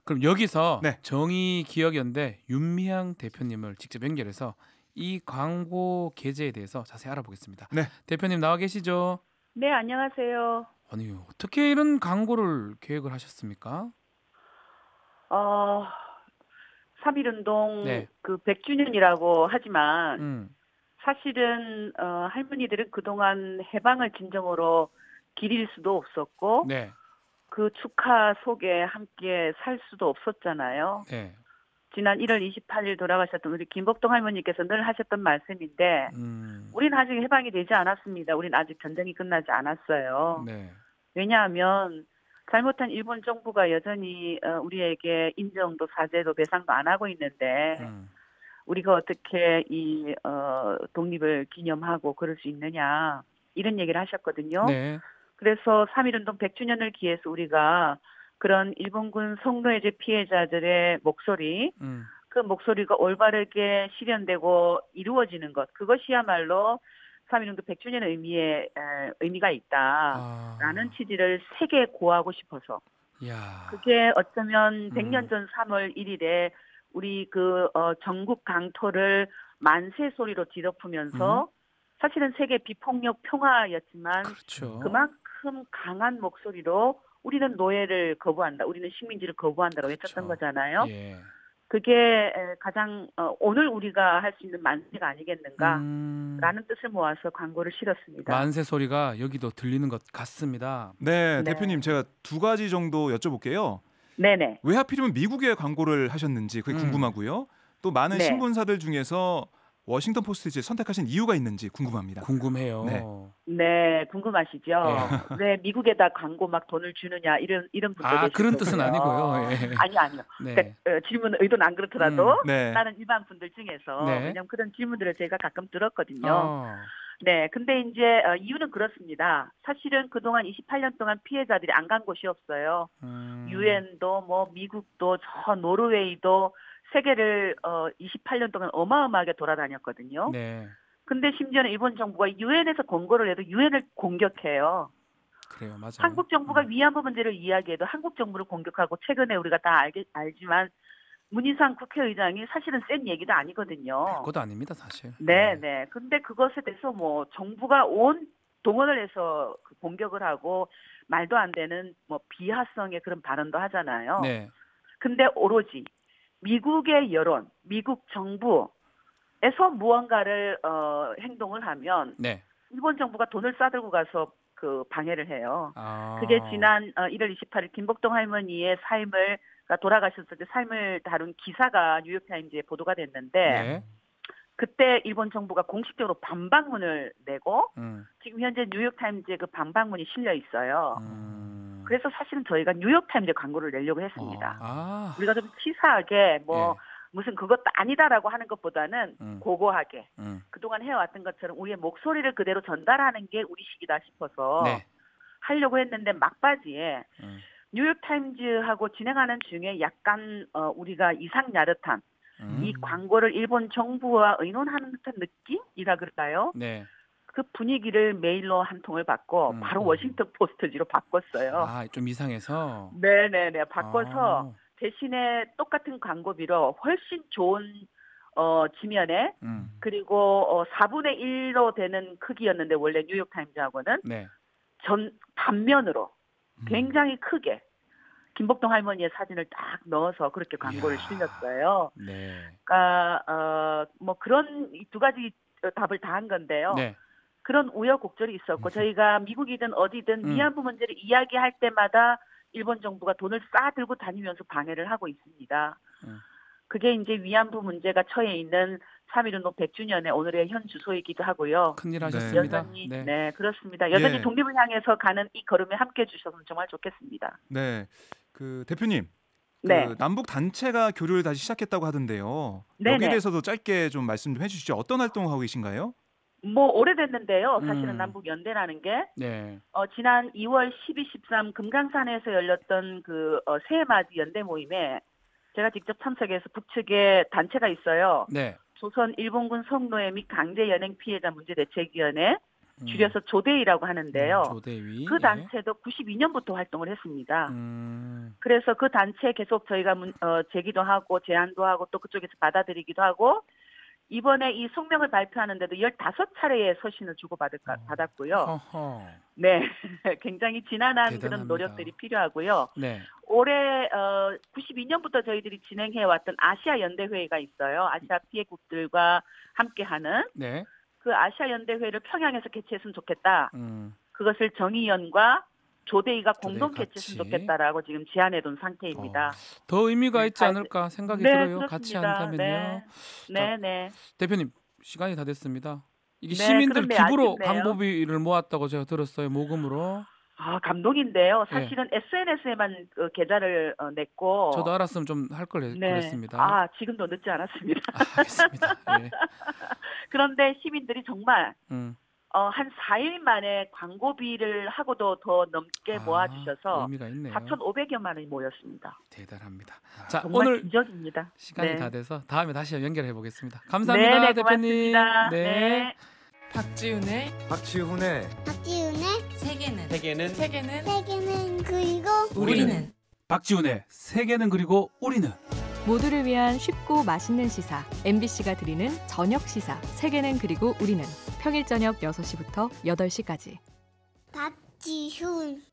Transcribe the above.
그럼 여기서 네. 정의기억연대 윤미향 대표님을 직접 연결해서 이 광고 게재에 대해서 자세히 알아보겠습니다. 네. 대표님 나와 계시죠? 네, 안녕하세요. 아니 어떻게 이런 광고를 계획을 하셨습니까? 어, 3.1운동 네. 그 100주년이라고 하지만 음. 사실은 할머니들은 그동안 해방을 진정으로 기릴 수도 없었고 네. 그 축하 속에 함께 살 수도 없었잖아요. 네. 지난 1월 28일 돌아가셨던 우리 김복동 할머니께서 늘 하셨던 말씀인데 우리는 아직 해방이 되지 않았습니다. 우리는 아직 전쟁이 끝나지 않았어요. 네. 왜냐하면 잘못한 일본 정부가 여전히 우리에게 인정도 사죄도 배상도 안 하고 있는데 우리가 어떻게 이 독립을 기념하고 그럴 수 있느냐 이런 얘기를 하셨거든요. 네. 그래서 3.1운동 100주년을 기해서 우리가 그런 일본군 성노예제 피해자들의 목소리 그 목소리가 올바르게 실현되고 이루어지는 것 그것이야말로 3.1운동 100주년의 의미가 있다라는 취지를 세계에 고하고 싶어서 야. 그게 어쩌면 100년 전 3월 1일에 우리 그 전국 강토를 만세 소리로 뒤덮으면서 사실은 세계 비폭력 평화였지만 그렇죠. 그만큼 강한 목소리로 우리는 노예를 거부한다. 우리는 식민지를 거부한다고 외쳤던 거잖아요. 예. 그게 가장 오늘 우리가 할 수 있는 만세가 아니겠는가라는 뜻을 모아서 광고를 실었습니다. 만세 소리가 여기도 들리는 것 같습니다. 네, 네. 대표님 제가 두 가지 정도 여쭤볼게요. 네네. 왜 하필이면 미국에 광고를 하셨는지 그게 궁금하고요. 또 많은 네. 신문사들 중에서 워싱턴 포스트를 선택하신 이유가 있는지 궁금합니다. 궁금해요. 네. 네, 궁금하시죠? 왜 미국에다 광고 막 돈을 주느냐 이런 분들 계실 그런 뜻은 거고요. 아니고요. 예. 아니요. 네. 그러니까 질문 의도는 안 그렇더라도 네. 다른 일반 분들 중에서 네. 왜냐면 그런 질문들을 제가 가끔 들었거든요. 네, 근데 이제 이유는 그렇습니다. 사실은 그동안 28년 동안 피해자들이 안 간 곳이 없어요. 유엔도 뭐 미국도 저 노르웨이도 세계를 28년 동안 어마어마하게 돌아다녔거든요. 네. 근데 심지어는 일본 정부가 유엔에서 권고를 해도 유엔을 공격해요. 그래요, 맞아요. 한국 정부가 위안부 문제를 이야기해도 한국 정부를 공격하고 최근에 우리가 다 알지만 문희상 국회의장이 사실은 센 얘기도 아니거든요. 별것도 아닙니다, 사실. 네. 근데 그것에 대해서 뭐 정부가 온 동원을 해서 공격을 하고 말도 안 되는 뭐 비하성의 그런 발언도 하잖아요. 네. 근데 오로지 미국의 여론, 미국 정부에서 무언가를 행동을 하면 네. 일본 정부가 돈을 싸들고 가서 그 방해를 해요. 그게 지난 1월 28일 김복동 할머니의 삶을 돌아가셨을 때 삶을 다룬 기사가 뉴욕타임즈에 보도가 됐는데 네. 그때 일본 정부가 공식적으로 반박문을 내고 지금 현재 뉴욕타임즈에 그 반박문이 실려 있어요. 그래서 사실은 저희가 뉴욕타임즈에 광고를 내려고 했습니다. 우리가 좀 치사하게 뭐 무슨 그것도 아니다라고 하는 것보다는 고고하게 그동안 해왔던 것처럼 우리의 목소리를 그대로 전달하는 게 우리식이다 싶어서 네. 하려고 했는데 막바지에 뉴욕타임즈하고 진행하는 중에 약간 우리가 이상야릇한 이 광고를 일본 정부와 의논하는 듯한 느낌이라 그럴까요? 네. 그 분위기를 메일로 한 통을 받고 바로 워싱턴 포스트지로 바꿨어요. 좀 이상해서. 네네네. 바꿔서 대신에 똑같은 광고비로 훨씬 좋은 지면에 그리고 4분의 1로 되는 크기였는데 원래 뉴욕타임즈하고는 네. 단면으로 굉장히 크게 김복동 할머니의 사진을 딱 넣어서 그렇게 광고를 실렸어요. 네. 그러니까 뭐 그런 두 가지 답을 다 한 건데요. 네. 그런 우여곡절이 있었고 저희가 미국이든 어디든 위안부 문제를 이야기할 때마다 일본 정부가 돈을 싸들고 다니면서 방해를 하고 있습니다. 그게 이제 위안부 문제가 처해 있는 3.1운동 100주년의 오늘의 현 주소이기도 하고요. 큰일 하셨습니다. 여전히, 네, 그렇습니다. 여전히 독립을 향해서 가는 이 걸음에 함께해 주셔서 정말 좋겠습니다. 네, 그 대표님, 네. 그 남북 단체가 교류를 다시 시작했다고 하던데요. 네네. 여기에 대해서도 짧게 좀 말씀 좀 해주시죠. 어떤 활동을 하고 계신가요? 뭐 오래됐는데요. 사실은 남북 연대라는 게 지난 2월 12, 13 금강산에서 열렸던 그 새해맞이 연대 모임에 제가 직접 참석해서 북측에 단체가 있어요. 네. 조선 일본군 성노예 및 강제 연행 피해자 문제 대책위원회 줄여서 조대위라고 하는데요. 조대위. 그 단체도 92년부터 활동을 했습니다. 그래서 그 단체에 계속 저희가 제기도 하고 제안도 하고 또 그쪽에서 받아들이기도 하고 이번에 이 성명을 발표하는데도 15차례의 서신을 주고받았고요. 네, 굉장히 지난한 대단합니다. 그런 노력들이 필요하고요. 네. 올해 92년부터 저희들이 진행해왔던 아시아 연대회의가 있어요. 아시아 피해국들과 함께하는 네. 그 아시아 연대회의를 평양에서 개최했으면 좋겠다. 그것을 정의연과 조대위가 공동 개최했으면 좋겠다라고 지금 제안해둔 상태입니다. 더 의미가 네, 있지 않을까 생각이 네, 들어요. 그렇습니다. 같이 한다면요. 네. 대표님 시간이 다 됐습니다. 이게 네, 시민들 그런데 기부로 아쉽네요. 광고비를 모았다고 제가 들었어요. 모금으로. 아, 감동인데요. 사실은 SNS에만 계좌를 냈고 저도 알았으면 좀 할 걸 그랬습니다. 아, 지금도 늦지 않았습니다. 알겠습니다. 예. 그런데 시민들이 정말 한 4일 만에 광고비를 하고도 더 넘게 모아주셔서 의미가 있네요. 4,500여만 원이 모였습니다. 대단합니다. 자, 정말 오늘 기적입니다. 시간이 다 돼서 다음에 다시 연결해 보겠습니다. 감사합니다, 네, 대표님. 고맙습니다. 네. 박지훈의 세계는 그리고 우리는 박지훈의 세계는 그리고 우리는 모두를 위한 쉽고 맛있는 시사 MBC가 드리는 저녁 시사 세계는 그리고 우리는 평일 저녁 6시부터 8시까지 박지훈